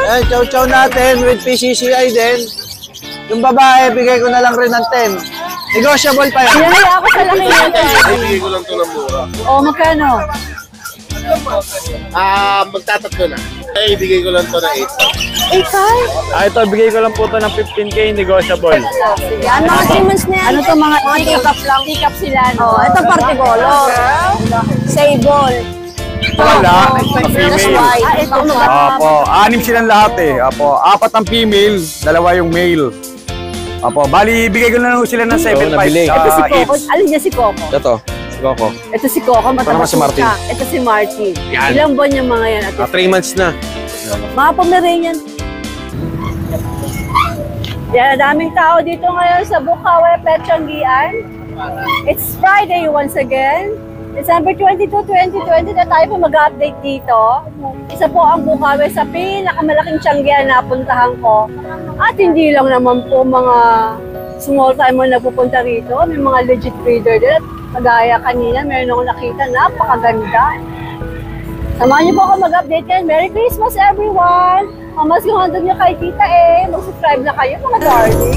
Ayan, chow-chow natin with PCCI din. Yung babae, bigay ko na lang rin ng 10. Negotiable pa yan. Yan ako sa laki nito. Bigay ko lang ito ng mura. O, magkano? Magtatatlo na. Ay, bigay ko lang ito ng 8. 8.5? Ito, bigay ko lang po ito ng 15K, negotiable. Yan, mga demons na yan. Ano to mga teacup lang? Teacup sila. O, ito particolor. Sable. Wala, That's female. white. Ito Opo, 6 silang lahat eh. Opo, 4 ang female, 2 yung male. Opo, bali, bigay ko na lang sila ng 7.5. Ito si Coco. Alin niya si Coco? Ito, si Coco. Ito si Coco, matapos si Martin. siya. Ito si Martin. Yan. Ilang buwan yung mga yan? 3 months na. Mga Pomeranian. Yan, daming tao dito ngayon sa Bukawi, Petchangian. It's Friday once again. December 22, 2020 na tayo po mag-update dito. Isa po ang Bukawi sa pinakamalaking Tianggian na puntahan ko. At hindi lang naman po mga small time mo nagpupunta rito. May mga legit breeder din. Kagaya kanina, meron akong nakita, napakaganda. Samahan niyo po ako mag-update yan. Merry Christmas everyone! Mamas yung handog niyo kay Tita eh. Mag-subscribe na kayo mga darling.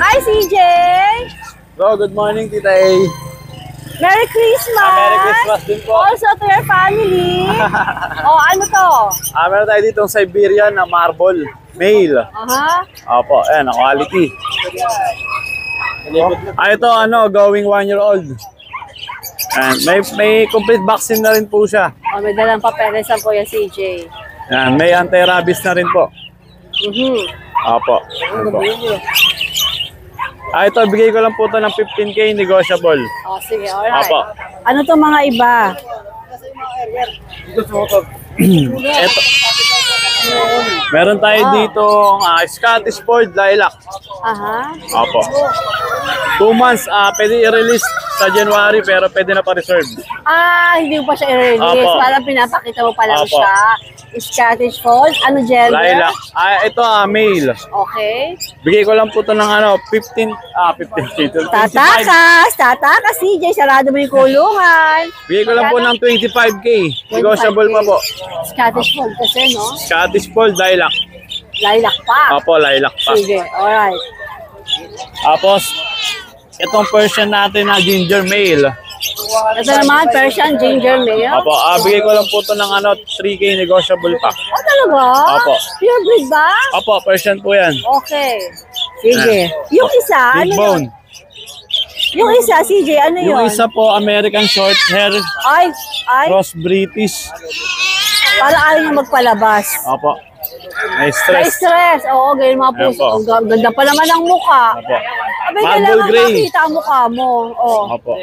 Hi CJ! So, good morning, Tita A. Merry Christmas! Merry Christmas din po. Also to your family. Oh, ano to? Meron tayo ditong Siberian na marble, male. Aha. Opo, ayan, ang quality. Ito, going 1-year-old. Ayan, may complete vaccine na rin po siya. Oh, may dalang papeles ang Kuya CJ. Ayan, may anti-rabies na rin po. Opo. Ito, bigay ko lang po ito ng 15K, negotiable. Oh, sige, alright. Opo. Ano to mga iba? Ito. Meron tayo dito Scottish Fold Lilac. Aha. Opo. 2 months, pwede i-release sa January pero pwede na pa-reserve. Hindi mo pa siya i-release. Opo. Parang pinapakita mo pa lang Opo. siya. Scottish Fold. Ano gender? Lilac. Ito, male. Okay. Bigay ko lang po ito ng 15K. Tatakas, CJ. Sarado mo yung kulungan. Bigay ko lang po ng 25K. Negotiable pa po. Scottish Fold kasi, no? Scottish Fold Lilac. Lilac pa. Opo, lilac pa. Sige, alright. Tapos, itong Persian natin na ginger male. Ito naman, Persian Ginger Male. Opo, bigay ko lang po ito ng 3K negotiable pa. Oh, talaga? Opo. Pure breed ba? Opo, Persian po yan. Okay. Sige. Yung isa, ano Big yun? bone. Yung isa, CJ, ano yun? Yung isa po, American short hair, Ay, cross British. para ayaw niya magpalabas. Opo. May May stress. stress. Oo, ganyan mga Ayan puso. po. Ang ganda pa naman ang mukha. Opo. Abay, Marble kailangan gray. makita ang mukha mo. Oh. Opo.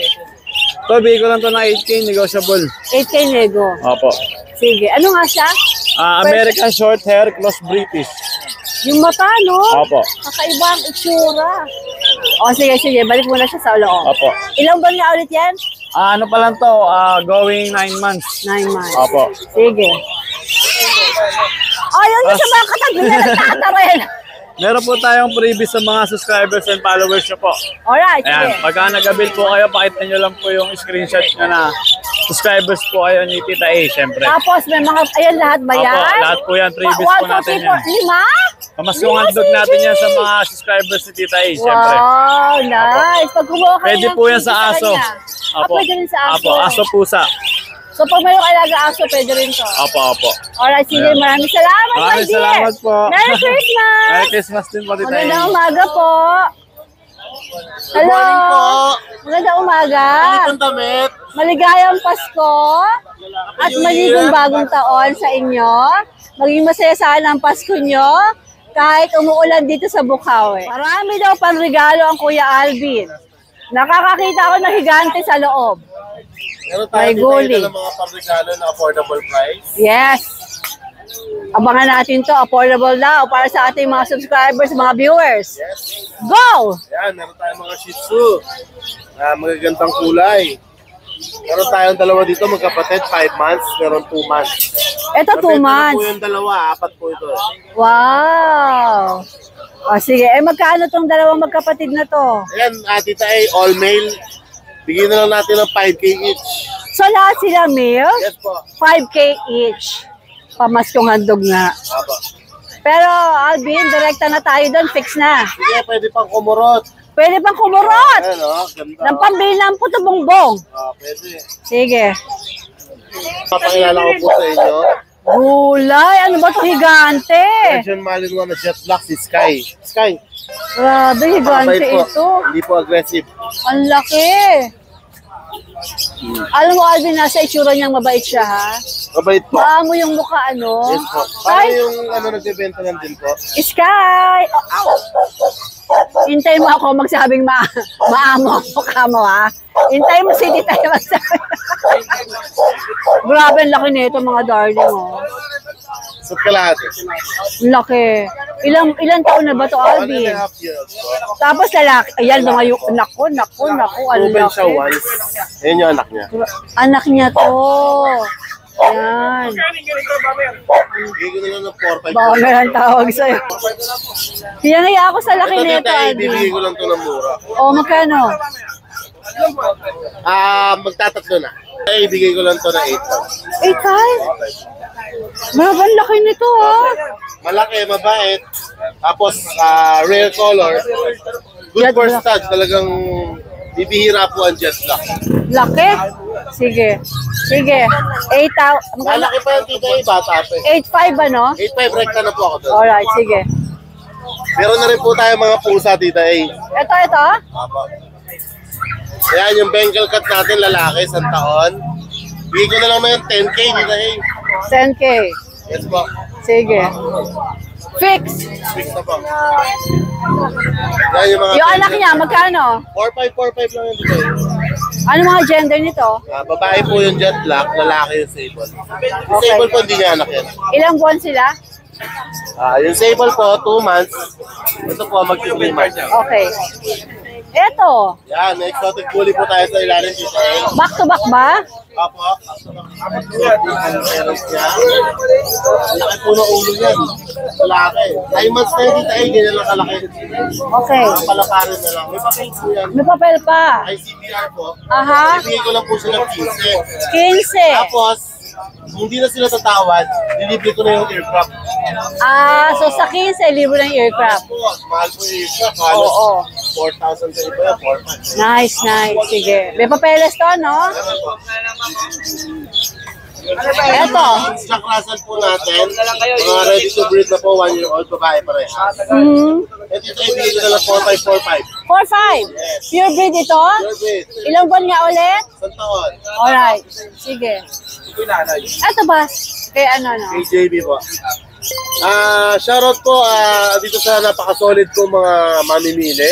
Ito, bigay ko lang ito ng 8K negotiable. 8K nego. Opo. Sige. Ano nga siya? American short hair, cross British. Yung mata, no? Opo. Kakaiba ang itsura. O, sige, sige. Balik muna siya sa loob. Opo. Ilang buwan nga ulit yan? Ano pa lang to, going 9 months. 9 months. Opo. Sige. Yung isa mga katabi na nagtatarin. Meron po tayong freebie sa mga subscribers and followers nyo po. Alright, Ayan, sige. pagka nag-avail po kayo, pakita nyo lang po yung screenshot nyo na subscribers po kayo ni Tita A, syempre. Tapos may mga, ayan lahat ba yan? Opo, lahat po yan, freebies po natin yan. 5? Kamasong handog natin yan sa mga subscribers ni Tita A, syempre. Wow, nice. Pag kumuha kayo Pwede ng po yan freebie sa aso. kanya. Pwede rin sa aso. Opo, aso pusa. So pag mayroong alaga aso, pwede rin to. Opo, opo. Alright, sige. Ayan. Maraming salamat, my Maraming dear. salamat po. Merry Christmas. Merry Christmas din po, Tita A. Magandang umaga po. Hello. morning po. Magandang umaga. Anong damit? Maligayang Pasko at maligong bagong taon sa inyo. Maging masaya sana ang Pasko nyo kahit umuulan dito sa Bukawi. Marami daw panregalo ang Kuya Alvin. Nakakakita ako ng higante sa loob. Meron tayo May gully. dito ng mga pang-regalo na affordable price. Yes. Abangan natin to. Affordable daw para sa ating mga subscribers, mga viewers. Go! Yan, meron tayong mga Shih Tzu. Magagandang kulay. Meron tayong dalawa dito, magkapatid, 5 months. Meron 2 months. Ito 2 Mabenta na months. po yung dalawa, 4 po ito. Wow! O sige, magkano tong dalawang magkapatid na to? Ayan, Tita A, all male. Bigyan na lang natin ng 5K each. So lahat sila male? Yes po. 5K each. Pamaskong handog nga. Apo. Pero Alvin, direkta na tayo doon, fix na. Sige, pwede pang kumurot. Pwede pang kumurot. Ayan o, ganda. Ng pambili ng puto bongbong. Pwede. Sige. Papakilala ko po sa inyo. Gulay, ano ba ito higante? Persian Malinois na jet black si Sky. Sky. Grabe, higante Mabait po. ito. Hindi po aggressive. Ang laki. Alam mo, Alvin, nasa itsura niyang mabait siya, ha? Mabait po. Maamo yung mukha, ano? Yes po. Paano Ay, yung nagbebenta lang din po? Sky! Oh, hintay mo ako magsabing maamo ang mukha mo, ha? Hintay mo si Tita magsabi. Grabe, ang laki nito, mga darling, oh. Sa kalahati. Ang laki. Ilang taon na ba to, 1.5 Alvin? years po. Tapos lalaki. Ayan, lumayo. Naku, ang Proven siya laki. once. Ayan yung anak niya. Anak niya to. Ayan. Bigyan ko na lang ng 4-5. Baka meron tawag sa'yo. Pinangaya ako sa laki Ito nito, Tita A, Alvin. bibigyan ko lang to ng mura. O, magkano? Magtatatlo na. Ay, ibigay ko lang to na 8. 8.5? Grabe, ang laki nito, ha? Malaki, mabait. Tapos, rare color. Good Jet for black. stud. Talagang bibihira po ang jet black. Laki? Sige. Sige. 8,000. Malaki pa yung Tita A, bata pa eh. 8.5 ano? 8.5 rekta na po ako doon. Alright, sige. Meron na rin po tayo mga pusa, Tita A. Ito. Apo. Ayan, yung Bengal cat natin, lalaki, 1 taon. Bigay ko na lang yung 10K, Tita A. 10K. Yes po. Sige. Fix. Fix na po. Ayan yung mga Yung anak niya, magkano? 4.5 lang yung Tita A. Ano mga gender nito? Babae po yung jet black, lalaki yung sable. Yung Okay. sable po, hindi niya anak yan. Ilang buwan sila? Yung sable po, 2 months. Ito po, mag-3 months. Okay. Ito. Yan, may exotic bully po tayo sa ilalim dito. Back to back ba? Apo. Meron siya. Laki po ng ulo yan. Lalaki. 9 months na dito ay ganyan lang kalaki. Okay. Palaparin na lang. May papel po yan. May papel pa. ICBR po. Aha. Ibigay ko lang po sila 15. 15. Tapos, kung hindi na sila tatawad, dilibre ko na yung aircraft. So sa 15, libo ng aircraft. Po, mahal po yung aircraft. Halos Oo. 4,000 sa iba yan, 4,500. Nice. Sige. May papeles to, no? Eto. Jack Russell po natin. Mga ready to breed na po, 1-year-old babae parehas. Ito ibigay ko na lang 4,545. 4-5. Pure breed ito? Pure breed. Ilang buwan nga ulit? 1 taon. Alright. Sige. Eto ba? Kay ano, no? KJB po. Shoutout po dito sa napaka-solid ko mga mamimili.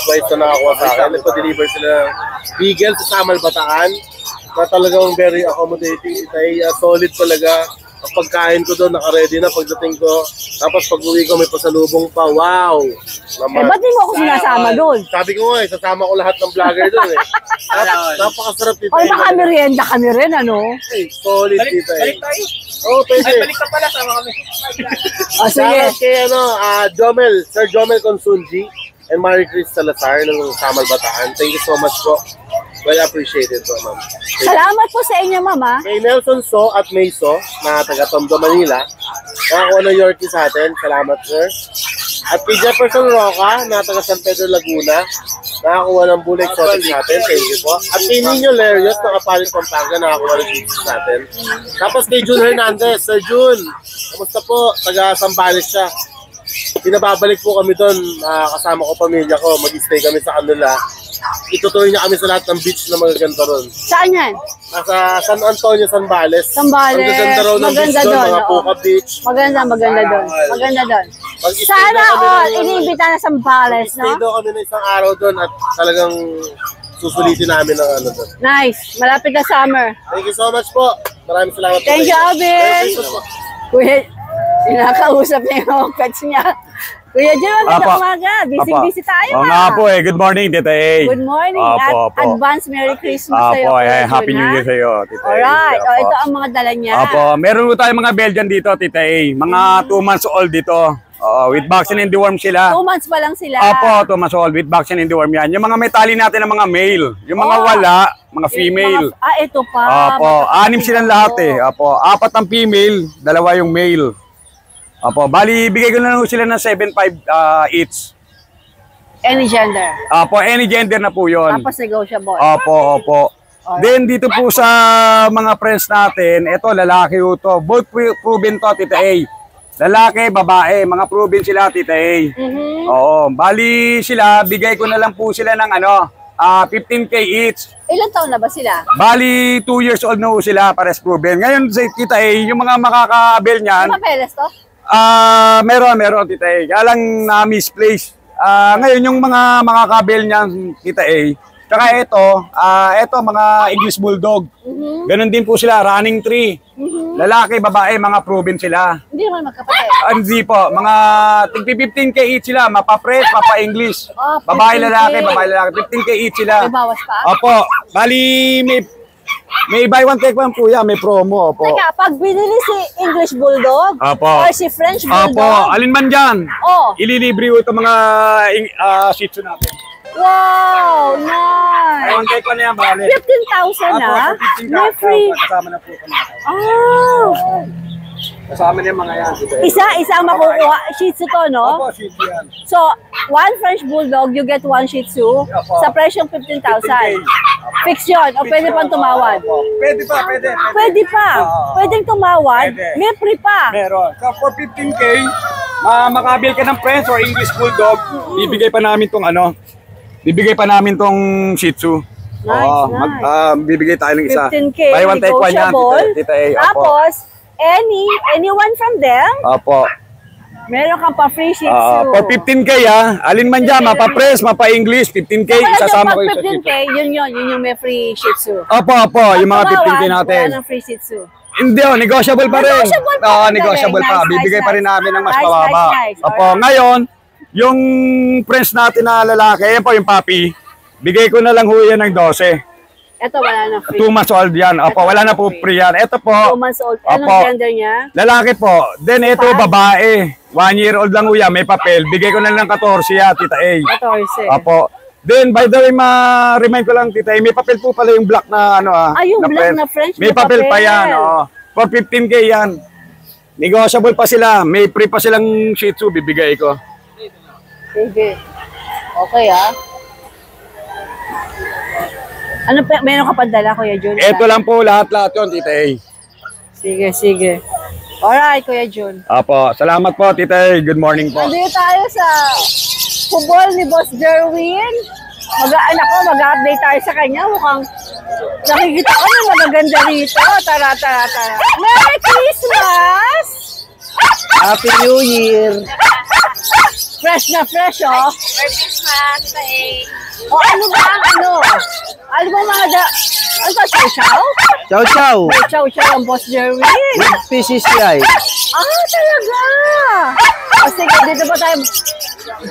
Twice na nakakuha sa akin. Nagpa-deliver sila ng Beagle sa Samal, Bataan. Na talagang very accommodating. Solid talaga. Ang pagkain ko doon, naka-ready na pagdating ko. Tapos pag-uwi ko, may pasalubong pa. Wow! Ba't di mo ako sinasama doon? Sabi ko nga, sasama ko lahat ng vlogger doon eh. Napakasarap dito. Or baka merienda kami rin, ano? Solid dito eh. Oo, pwede. O, sige. Shoutout kay Jomel, Sir Jomel Consunji and Marie Chris Salazar ng Samal, Bataan. Thank you so much po. Well appreciated po, ma'am. Salamat po sa inyo, mama. Kay Nelson So at Mayso, na taga Tondo, Manila. Nakakuha ng Yorkie sa atin. Salamat, sir. At kay Jefferson Roca, na taga San Pedro, Laguna. Nakakuha ng Bull Exotic sa atin. Thank you po. At kay Nino Lerios, nakapalit Pampanga, nakakuha ng Beach sa atin. Tapos kay Jun Hernandez. Sir Jun, kamusta po? Taga Sambales siya. Pinababalik po kami doon, kasama ko pamilya ko, mag-stay kami sa kanila. Itutuloy niya kami sa lahat ng beach na magaganda ron. Saan yan? Nasa San Antonio, Zambales. Zambales. Ang gaganda raw ng beach Maganda doon, doon, mga oo. Puka Beach. Maganda doon. Maganda doon. Mag-stay Sana daw kami all, ng- iniimbita na sa Zambales, Stay no? daw kami na isang araw doon at talagang susulitin namin ng ano doon. Nice. Malapit na summer. Thank you so much po. Maraming salamat po. Thank you, sa inyo. Alvin. Merry Christmas po. Kuya, sinakausap niya yung pets niya. Kuya Jun, magandang Apa. umaga. Busy tayo, Oo nga po Good morning, Tita A. Good morning. Opo, At advance Merry Christmas sa'yo. Opo, Kuya Jun, Happy New ha? Year sa'yo, Tita A. Alright. Opo. Ito ang mga dala niya. Opo, meron po tayong mga Belgian dito, Tita A. Mga 2 months old dito. With vaccine and deworm sila. 2 months pa lang sila. Opo, 2 months old, with vaccine and deworm yan. Yung mga metali natin ng mga male. Yung mga wala, mga female. Ito pa. Opo, 6 silang lahat eh. Opo, 4 ang female, 2 yung male. Opo, bali, bigay ko na lang sila ng 7.5 each. Any gender. Opo, any gender na po yun. Tapos negotiable. Opo. Then dito po sa mga friends natin, ito lalaki po to. Both proven to, Tita A. Lalaki, babae, mga proven sila, Tita A. Oo, bali sila, bigay ko na lang po sila ng 15K each. Ilan taon na ba sila? Bali 2 years old na po sila, pares proven. Ngayon sa Tita A, yung mga makaka-avail niyan, Ano papeles to? meron Tita A. Kaya lang na misplaced. Ngayon yung mga makaka-avail niyan, Tita A, tsaka ito mga English Bulldog. Ganon din po sila, running tree. Lalaki, babae, mga proven sila. Hindi naman magkapatid. Hindi po, mga 15K each sila, mapa-press, mapa-English. Oh, Babae, 15K. lalaki, 15K each sila. May bawas pa? Opo, bali may buy one take one po yan, may promo. Opo. Teka, pag binili si English Bulldog Opo. or si French Bulldog, Opo, alin man dyan. Oh. Ililibre ko itong mga Shih Tzu natin. wow, Buy nice. one take one na yan, bali. 15,000 na? Opo, May free. Kasama na po ito natin. Oh. Kasama na yung mga yan. Dito. Isa ang makukuha. Shih Tzu to, no? Opo, Shih Tzu yan. So, 1 French Bulldog, you get 1 Shih Tzu sa presyong 15,000. Fix yun. O pwede pang tumawad? Opo. Pwede pa, pwede. Pwede pa. Pwedeng tumawad. Pwede. May free pa. Meron. So, for 15K, makabil ka ng French or English Bulldog, bibigay pa namin tong bibigay pa namin tong Shih Tzu. Nice, Oo, nice. bibigay tayo ng isa. 15K, Buy one, take one yan, negotiable. Tita A. Opo. Tapos, anyone from them, Opo. meron kang pa free Shih Tzu. For 15K alin man dyan, mapa-press, mapa-English, 15K, isasama ko yung sa Shih 15K, Tzu. yun yung may free Shih Tzu. Opo, yung mga 15K Wala natin. ng free Shih Tzu. Hindi, negotiable pa rin. Negotiable pa Oo, rin. negotiable pa. Nice, Bibigay nice, pa rin nice. namin ng mas Nice, mababa. nice. Opo, Alright. ngayon, yung friends natin na lalaki, yan po yung puppy, bigay ko na lang ho yan ng 12. Ito wala na free. 2 months old yan. Opo, wala na po free yan. Ito po, 2 months old. Anong Opo. gender niya? lalaki po. Then ito, babae. 1 year old lang ho yan, may papel. Bigay ko na lang 14 yan, Tita A. 14. Opo. Then, by the way, ma-remind ko lang, Tita A, may papel po pala yung black na yung black na French, May may papel pa papel. yan, oo. For 15K yan. Negotiable pa sila. May free pa silang Shih Tzu, bibigay ko. Sige. Okay, meron ka padala, Kuya Jun? Ito lang po, lahat-lahat yun, Tita A. Sige. Alright, Kuya Jun. Opo, salamat po, Tita A. Good morning po. Nandito tayo sa kubol ni Boss Jerwin. Mag-update tayo sa kanya. Mukhang nakikita ko na magaganda rito. Tara. Merry Christmas! Happy New Year! Fresh na fresh, oh. Merry Christmas, O ano ba ano ba mga ano ba, chow-chow? Ciao, ciao! May chow-chow ang Boss Jerwin. With PCCI. Talaga! O sige, dito pa tayo.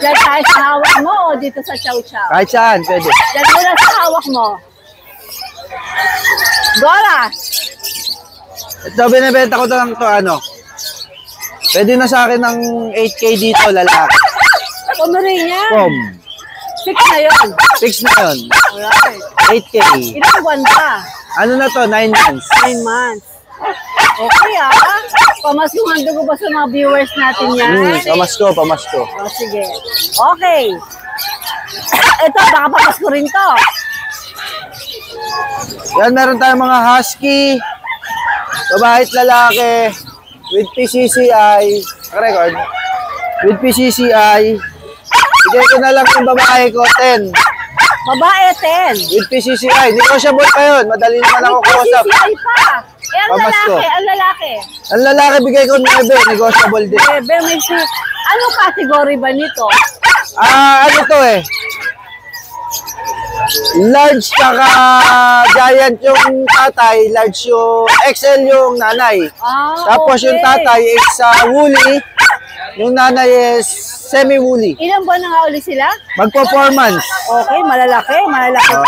Diyan tayo sa hawak mo o dito sa chow-chow? Kahit saan, pwede. Diyan muna sa hawak mo. Dora! Ito, binibenta ko na lang to, Pwede na sa akin ng 8K dito, lalaki. Pomeranian. From. Fix na yun. Fix na yun. Alright. 8K. Ilang buwan pa? Ano na to? 9 months. 9 months. Okay Pamasuhan ko ba sa mga viewers natin yan? Pamasko. O sige. Okay. Ito, baka papasko rin to. Yan, meron tayong mga husky, babae at lalaki, with PCCI, record, with PCCI, bigay ko na lang yung babae ko, 10, Babae 10. with PCCI, negotiable pa yun, madali naman ako kausap. PCCI pa. Ang Pamasko. lalaki. Ang lalaki, bigay ko 9, negotiable din. May anong category ba nito? Ano to large tsaka giant yung tatay, large yung XL yung nanay. Tapos yung tatay is woolly, yung nanay is semi-woolly. Ilang buwan na nga uli sila? Magpo 4 months. Okay, malalaki to.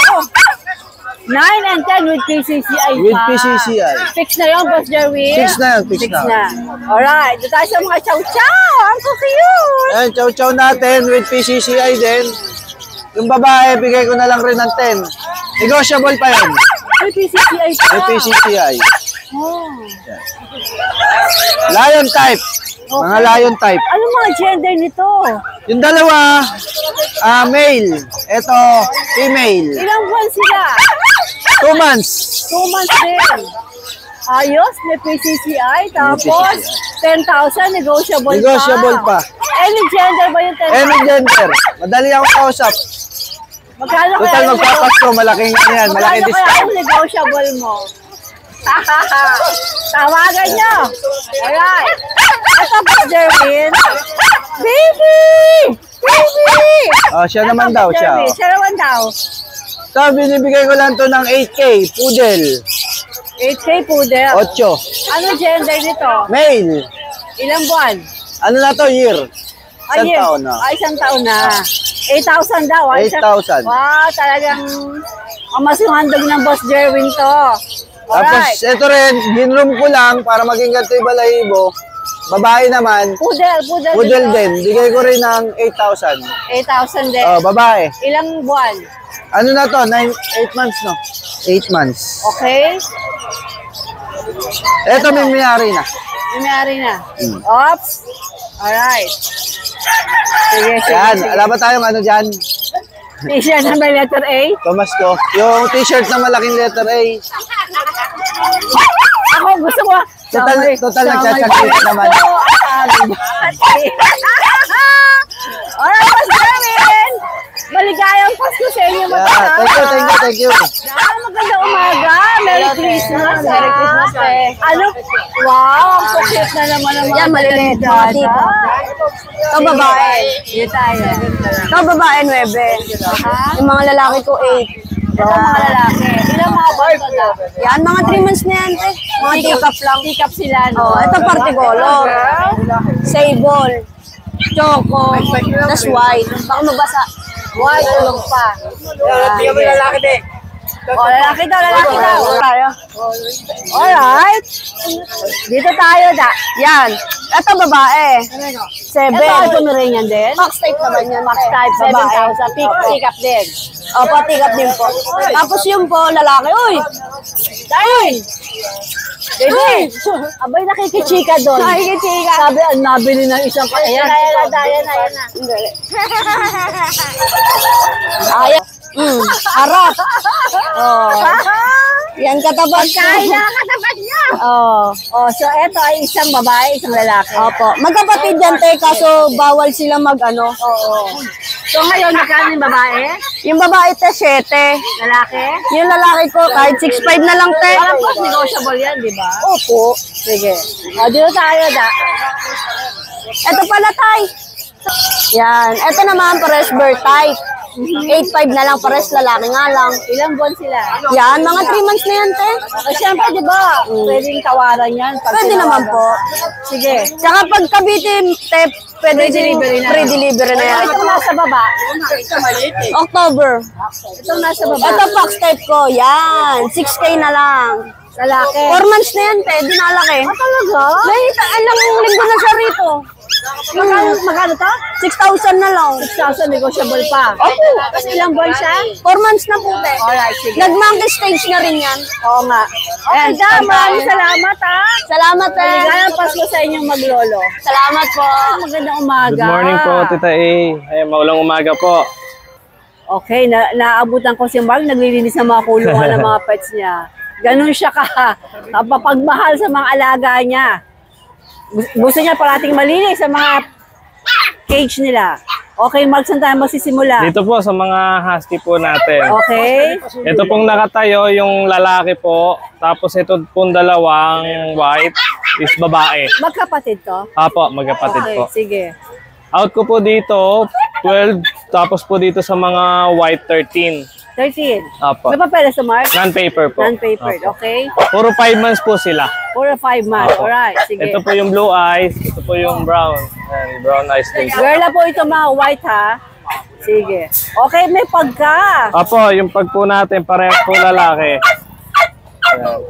9 and 10 with PCCI With pa. PCCI. Fix na yun, Boss Jerwin? Fix na yun, fix na. Alright, dito tayo sa mga chow-chow. Ang cute. Ayan, chow-chow natin with PCCI din. Yung babae, bigay ko na lang rin ng 10. Negotiable pa yun. With PCCI pa. With PCCI. Oh. Lion type. Mga lion type. Ano mga gender nito? Yung dalawa, male. Ito, female. Ilang buwan sila? 2 months. 2 months din. Ayos, may PCCI. Tapos, 10,000 negotiable, Negotiable pa. Any gender ba yung 10,000? Any gender. Madali akong kausap. Magkano Total kaya yung magpapasko, malaking yan. Malaking magkano kaya discount. yung negotiable mo? Tawagan nyo. Alright. Ito po, Jerwin. Baby! Baby! Oh, siya naman daw, siya. Siya naman daw. So, binibigay ko lang to ng 8K. Poodle. 8K poodle. 8. Ano gender nito? Male. Ilang buwan? Ano na to, year? Isang Ayun. taon na. Isang taon na. 8,000 daw. 8,000. Wow, talagang mas yung handog ng Boss Jerwin to. Alright. Tapos, ito rin, ginroom ko lang para maging ganito yung balahibo. Babae naman, Poodle poodle dito. din. Bigay ko rin ng 8,000. 8,000 din. Oh, babae. Ilang buwan? Ano na to? 8 months, no? 8 months. Okay. Ito, may mayari na. May na. Oops. Alright. Sige, sige. Yan, alam ba tayong ano dyan? T-shirt na may letter A. Thomas ko. Yung t-shirt na malaking letter A. Ako gusto ko. Total nagsasagot naman. Alright, Boss Jerwin. Maligayang Pasko sa inyo Yeah, matatawa. thank you. Magandang umaga. Merry Christmas. Merry Christmas, Ano? Wow, ang cute na naman ang mga Yan, maliliit na bata. dito. Ito babae. Dito tayo. Ito babae, 9. Yung mga lalaki ko, 8. Ito mga lalaki. Ilang mga bata na? Yan, mga 3 months na yan, te. Mga teacup lang. Teacup sila, no? Oh, ito particolor. Sable. Choco. That's white. Baka mabasa. White, tulog pa. Bigyan mo yung lalaki din. Oh, lalaki daw. Tayo. Alright. Dito tayo, da. Yan. Ito babae. 7. Ito, Pomeranian din. Max type naman yan. Max type, 7,000. Pick-up din. Opo, teacup din po. Tapos yung po, lalaki. Uy! Ay! Baby! Abay, nakikichika doon. Nakikichika. Sabi, nabili ng isang... Ayan na. Hindi. Ayan. Harap. Oh. Yan katapat. Kaya nakakatapat niya. Oh. Oh, so eto ay isang babae, isang lalaki. Opo. Magkapatid yan, te, kaso bawal sila mag-ano. Oo. So ngayon, magkano yung babae? Yung babae, te, 7. Lalaki? Yung lalaki ko, kahit 6'5 na lang, te. Parang po, negotiable yan, di ba? Opo. Sige. O, dito tayo, da. Ito pala, tay. Yan. Ito naman, pares bird type. 8'5 na lang, pares lalaki nga lang. Ilang buwan sila? Yan, mga 3 months na yan, te. O, siyempre, di ba? Pwedeng tawaran yan. pag Pwede naman tinawagan po. ka. Sige. Tsaka pag Cavite, te, pwede Pre-delivery na. Pre-delivery na yan. Ito nasa baba. October. Ito nasa baba. Ito, fox type ko. Yan. 6K na lang. Lalaki. 4 months na yan, te. Dinalaki. Talaga? Alang linggo na siya rito. Magkano to? 6,000 na lang. 6,000 negotiable pa. Opo. Kasi ilang buwan siya? 4 months na po, te. Alright, sige. Nag-monkey stage na rin yan. Oo nga. Okay, da, maraming salamat ha. Salamat, te. Maligayang Pasko sa inyong maglolo. Salamat po. Magandang umaga. Good morning po, Tita A. Ay, maulang umaga po. Okay, naabutan ko si Mark, naglilinis ng mga kulungan ng mga pets niya. Ganun siya kapapagmahal sa mga alaga niya. Gusto niya parating malinis sa mga cage nila. Okay, Mark, saan tayo magsisimula? Dito po sa mga husky po natin. Okay. Ito pong nakatayo, yung lalaki po. Tapos ito pong dalawang white is babae. Magkapatid to? Apo, magkapatid Okay, po. sige. Out ko po dito, 12. Tapos po dito sa mga white, 13. 13. Apo. May papeles sa Mark? Non-paper po. Non-papered, Apo. okay. Puro 5 months po sila. 4 or 5 months. Apo. Alright, sige. Ito po yung blue eyes. Ito po yung brown. Ayan, brown eyes din. Girl na po ito mga white ha. Sige. Okay, may pagka. Apo, yung pag po natin, parehas po lalaki. Ayan.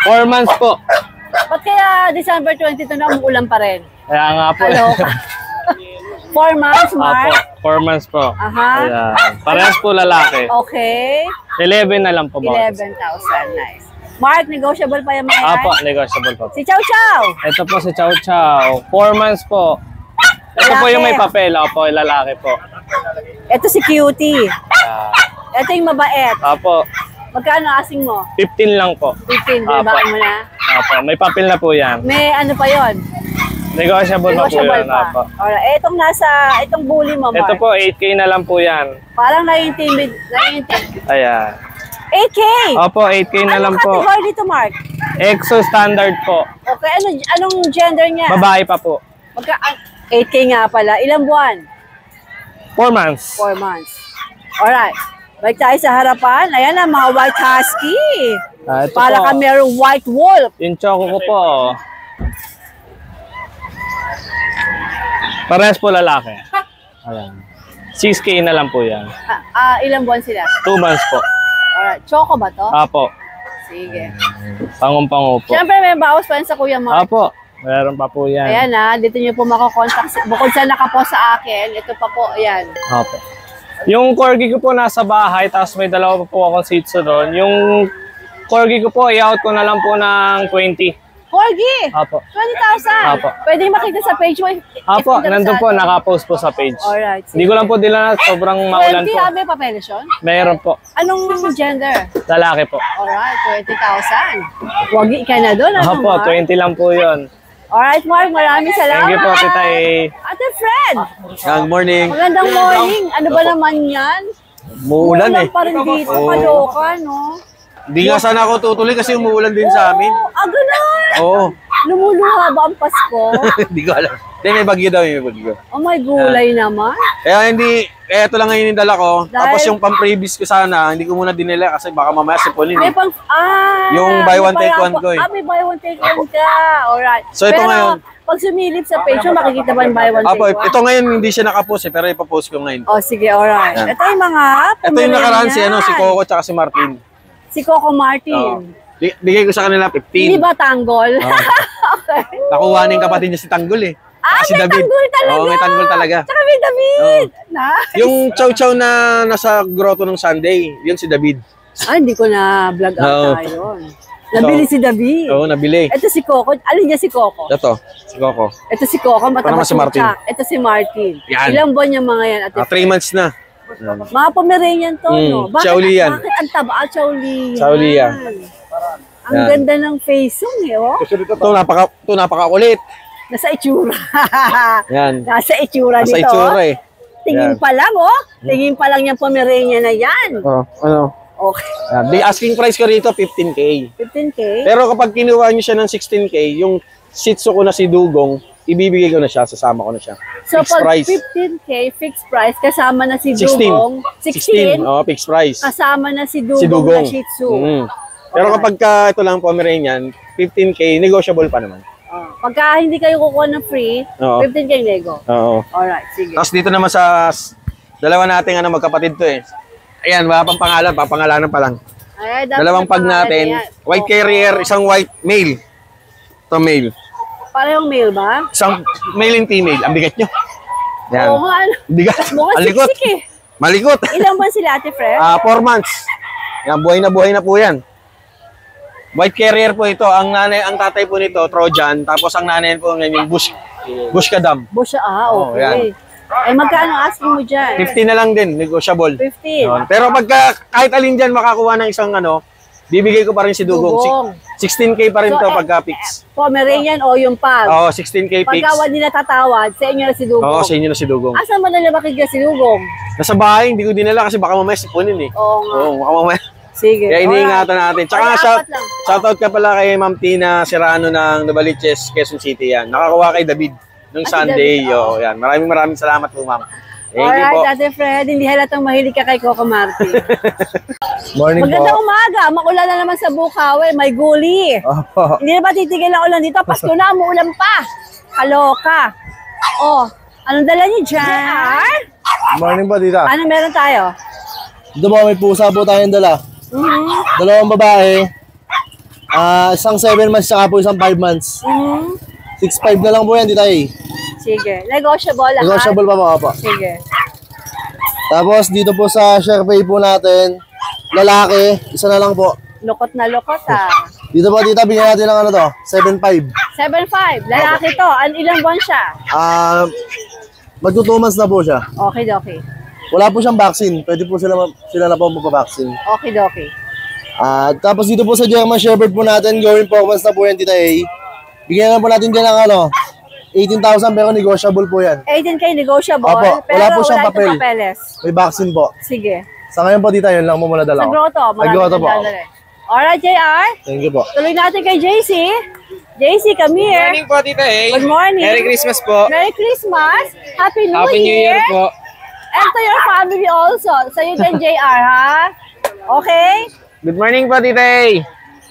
4 months po. Ba't kaya December 22 na umuulan pa rin? Kaya nga po. Kaloka. 4 months, Apo, Mark? 4 months po. Aha. Ayan. Parehas po lalaki. Okay. 11 na lang po ba? 11,000. Nice. Mark, negotiable pa yung mga yan? Apo, negotiable po. Si Chow Chow. Ito po si Chow Chow. 4 months po. Ito po yung may papel. Opo, lalaki po. Ito si Cutie. Ayan. Ito yung mabait. Apo, Magkano asing mo? 15 lang po. 15, Apo. binabaan mo na. Apo, may papel na po yan. May ano pa yon? Negotiable na po Negotiable yan. pa. Apo. Alright. Itong bully mo, Mark. Ito po, 8K na lang po yan. Parang nai-intimidate. Ayan. 8K! Opo, 8K na lang Anong po. category dito, Mark? EXO standard po. Okay, anong gender niya? Babae pa po. 8K nga pala. Ilang buwan? 4 months. 4 months. Alright. Balik tayo sa harapan. Ayan na, mga white husky. Ito Para po. ka merong white wolf. Yung choco ko po. Parehas po lalaki. Ayan. 6K na lang po yan. Ilang buwan sila? 2 months po. Alright. Choco ba to? Apo. Sige. Pangumpango po. Siyempre, may bawas pa yan sa Kuya Mark. Apo. Meron pa po yan. Ayan na, dito nyo po makakontakt. Bukod sa nakapo sa akin, ito pa po, ayan. Apo. Yung corgi ko po nasa bahay, tapos may dalawa pa po akong Shih Tzu doon. Yung corgi ko po, i-out ko na lang po ng 20. Corgi! Apo. 20,000! Apo. Pwede makita sa page mo. Apo, nandun po, nakapost po sa page. Alright. Hindi ko lang po dila na sobrang maulan 20, po. may papelisyon? Meron po. Anong gender? Lalaki po. Alright, 20,000. Wagi ka na doon, ano, Opo, Mark? 20 lang po yun. Alright, Mark, maraming salamat. Thank you po, Tita A. Ate Fred, Good morning. magandang morning. Ano ba naman yan? Umuulan eh. pa rin dito, kaloka, no? Hindi nga sana ako tutuloy kasi umuulan din sa amin. Ganun! Oo. Lumuluha ba ang Pasko? Hindi ko alam. Hindi, may bagyo daw, may bagyo. Oh my gulay naman. Kaya ito lang ngayon yung dala ko. Dahil- Tapos yung pang-previous ko sana, hindi ko muna dinala kasi baka mamaya sipunin May eh. may Yung buy one, take pala one po. ko eh. May buy one take one ka. Alright. So, ito Pero, ngayon. pag sumilip sa page mo, makikita ba yung buy one Apo, take one? ito ngayon hindi siya nakapost eh, pero ipapost ko ngayon. Oh, sige, alright. Yan. Ito yung mga Ito yung nakaraan si Pomeranian. Coco tsaka si Martin. Si Coco Martin. Bigay ko sa kanila 15. Hindi ba tanggol? Okay. Nakuha na yung kapatid niya si Tanggol eh. Tsaka si may David. tanggol talaga. Oo, may Tanggol talaga. Tsaka may David. Nice. Yung chow chow na nasa grotto ng Sunday, yun si David. Hindi ko na vlog Oo. out yun. Nabili si David. Oo, nabili. Ito si Coco. Alin niya si Coco? Ito, si Coco. Ito si Coco, naman mataba si Martin. Ito si Martin. Yan. Ilang buwan yung mga yan? Ate? 3 months na. Mga Pomeranian to, no? Chow-Lian. Bakit ang taba? Chow-Lian. Chow-Lian. Ang Yan. ganda ng face-ung, eh, oh. Ito napaka-kulit. Nasa itsura. Yan. Nasa itsura Nasa dito. itsura oh. eh. Tingin Yan. pa lang, oh. Tingin pa lang yung Pomeranian na yan. Oh, ano? Okay. Yan. The asking price ko rito 15K. 15K. Pero kapag kinuha niyo siya ng 16K, yung Shih Tzu ko na si Dugong, ibibigay ko na siya, sasama ko na siya. So, Fixed pag price. 15K, fixed price, kasama na si 16. Dugong. 16. Oh, fixed price. Kasama na si Dugong, Si Dugong. na Shih Tzu. Pero kapag ito lang Pomeranian, 15K, negotiable pa naman. Oh. Pagka hindi kayo kukuha ng free, Oo. 15K nego. Oo. Alright, sige. Tapos dito naman sa dalawa nating magkapatid to eh. Ayan, wala pang pangalan, papangalanan pa lang. Ay, dapat Dalawang may pag pangalan natin, yan. white Okay. carrier, isang white male. Ito male. Parehong male ba? Isang male and female. Ang bigat nyo. Yan. Oo nga, ano. Bigat. Mukhang Ang likot. siksik eh. Malikot. Ilan ba sila, Ate Fred? 4 months. Yan, buhay na po yan. White carrier po ito. Ang tatay po nito, Trojan. Tapos ang nanay po ngayon yung Bush Kadam. Bush, Oo, okay. Eh, magkano asking mo dyan? 50 na lang din, negotiable. 15. Yun. Pero pagka kahit alin dyan makakuha ng isang bibigay ko pa rin si Dugong. Dugong. 16K pa rin So, to pagka fix. Pomeranian o yung pag? Oo, 16K fix. Pagka wala nila tatawad, sa inyo na si Dugong. Oo, sa inyo na si Dugong. Asan mo na nakikita si Dugong? Nasa bahay, hindi ko dinala kasi baka mamaya sipunin eh. Oo nga. Oo, baka mamaya. Sige. Kaya alright. iniingatan natin. Tsaka Ay, shout, apat lang. shoutout ka pala kay Ma'am Tina Serrano ng Novaliches, Quezon City yan. Nakakuha kay David nung Si Sunday. David, Oo, yan. Maraming salamat po, Ma'am. Thank you po. Alright, Ate Fred, hindi halatang mahilig ka kay Coco Martin. Morning Magandang umaga. Makulan na naman sa Bukawi. May guli. Opo. Hindi na ba titigil ang ulan dito? Pasko na, umuulan pa. Kaloka. Oh, Anong dala niyo dyan? Morning po, tita. Ano meron tayo? Dito po, may pusa po tayong dala. Dalawang babae. Isang 7 months tsaka po isang 5 months. 6'5 na lang po yan, tita eh. Sige. Negotiable lahat? Negotiable pa po. Sige. Tapos dito po sa Sharepay po natin, lalaki, isa na lang po. Lukot na lukot ah. Dito po, tita, bigyan natin ng ano to, 7'5. 7'5". Lalaki to. Ilang buwan siya? Magto 2 months na po siya. Okay, okay. Wala po siyang vaccine. Pwede po sila na po magpa-vaccine. Okay, okay. Tapos dito po sa German Shepherd po natin, going 4 months na po yan, tita A. Bigyan na po natin dyan ng ano, 18,000 pero negotiable po yan. 18K negotiable. Opo, pero wala po siyang itong papel. papeles. May vaccine po. Sige. Sa ngayon po, tita, yun lang mo muna dala Sa ko. grotto. Sa grotto po. Alright, JR. Thank you po. Tuloy natin kay JC. JC, come here. Good morning po, Tita A. Good morning. Merry Christmas po. Merry Christmas. Happy New Happy New Year po. And to your family also. Sa'yo din, JR, ha? Okay? Good morning po, Tita A.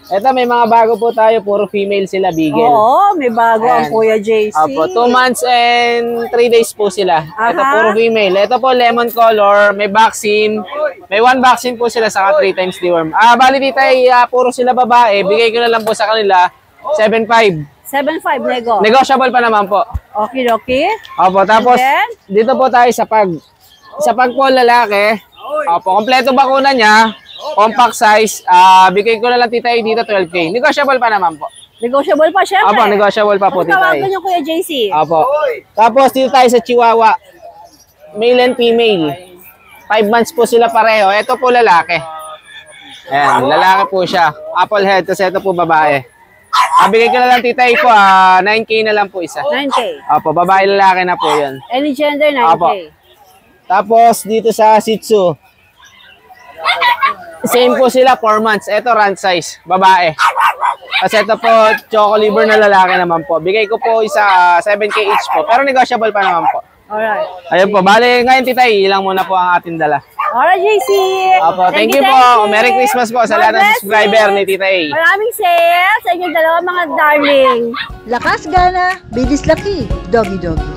Ito, may mga bago po tayo. Puro female sila, Beagle. Oo, may bago ang Ayan. Kuya JC. Apo, 2 months and 3 days po sila. Ito, Aha. puro female. Ito po, lemon color. May vaccine. May 1 vaccine po sila, saka 3 times deworm. Bali, Tita A, puro sila babae. Bigay ko na lang po sa kanila, 7.5. 7.5 nego. Negotiable pa naman po. Okay, okay. Opo, tapos And then? dito po tayo sa pag. Sa pag po lalaki. Opo, kompleto bakuna niya. Compact size. Bigay ko na lang, Tita A, dito 12K. Negotiable pa naman po. Negotiable pa, syempre. Opo, negotiable pa po, Ano Tita A. tawagan yung Kuya JC? Opo. Tapos dito tayo sa Chihuahua. Male and female. 5 months po sila pareho. Ito po lalaki. Ayan, lalaki po siya. Apple head. Tapos ito po babae. Bigay ko na lang, Tita A po. 9K na lang po isa. 9K. Opo, babae lalaki na po yun. Any gender, 9K. Opo. Tapos dito sa Shih Tzu. Same po sila, 4 months. Ito run size, babae. Kasi ito po, choco liver na lalaki naman po. Bigay ko po isa 7K each po. Pero negotiable pa naman po. Alright. Ayun po, bali ngayon, Tita A, ilang muna po ang ating dala. Alright, JC. Opo, thank you po. Merry Christmas po sa lahat ng subscriber ni Tita A. Maraming sales sa inyong dalawa mga darling. Lakas gana, bilis laki, doggy doggy.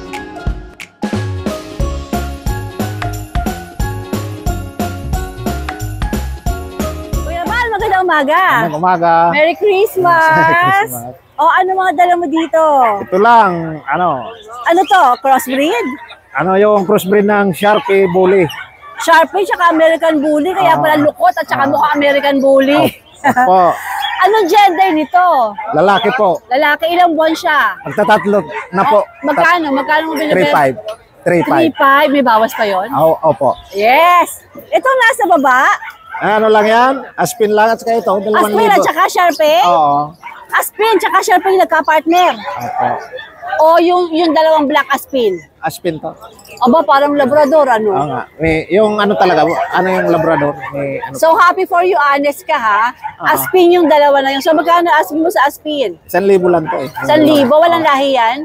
Kuya Val, magandang umaga. Umaga. Merry Christmas. O, ano mga dala mo dito? Ito lang, Ano to? Crossbreed? yung crossbreed ng Sharpie Bully. Sharpie tsaka American Bully, kaya pala lukot at tsaka mukha American Bully. Po, Anong gender nito? lalaki po. Lalaki, ilang buwan siya? Magtatatlo na po. Magkano? Magkano mo binibenta? 3.5. 3.5, may bawas pa yon? Opo. Yes! Itong nasa baba, Ano lang yan? Aspin lang at saka ito, 2,000. Aspin at saka Sharpie? Oo. Aspin tsaka Sharpie nagka-partner. Opo. O yung dalawang black Aspin. Aspin to. Aba, parang Labrador, Oo ano? nga. yung ano talaga, yung Labrador. May, ano, So, happy for you, honest ka, ha? Aspin yung dalawa na yun. So, magkano Aspin mo sa Aspin? 1,000 lang to eh. 1,000? Walang lahi yan?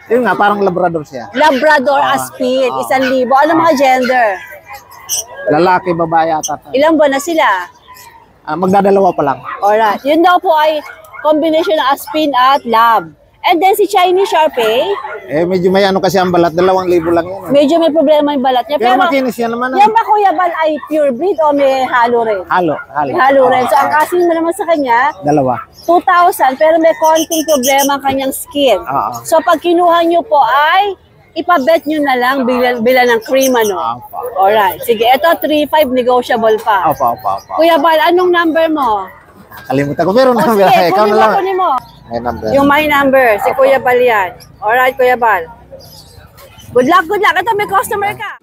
Yun nga, parang Labrador siya. Labrador Aspin, 1,000. Ano mga gender? Lalaki, babae ata. Ilang buwan na sila? Magdadalawa pa lang. Alright. Yun daw po ay combination ng Aspin at Lab. And then si Chinese Sharpie, Medyo may ano kasi ang balat, 2,000 lang yan. medyo may problema yung balat niya. Pero Pero, makinis yan naman. yan ba Kuya Bal ay pure breed o may halo rin? Halo. May halo rin. So, ang asking mo naman sa kanya, 2. 2,000, pero may konting problema ang kanyang skin. Oo. So, pag kinuha nyo po ay ipabet nyo na lang bila ng cream, ano? Opo. Alright. Sige, ito 3.5 negotiable pa. Opo. Kuya Bal, anong number mo? Kalimutan ko. Pero O sige, ikaw kunin na mo, lang. kunin mo. May number. Yung my number, si Kuya Bal yan. Alright, Kuya Bal. Good luck, good luck. Ito, may customer ka.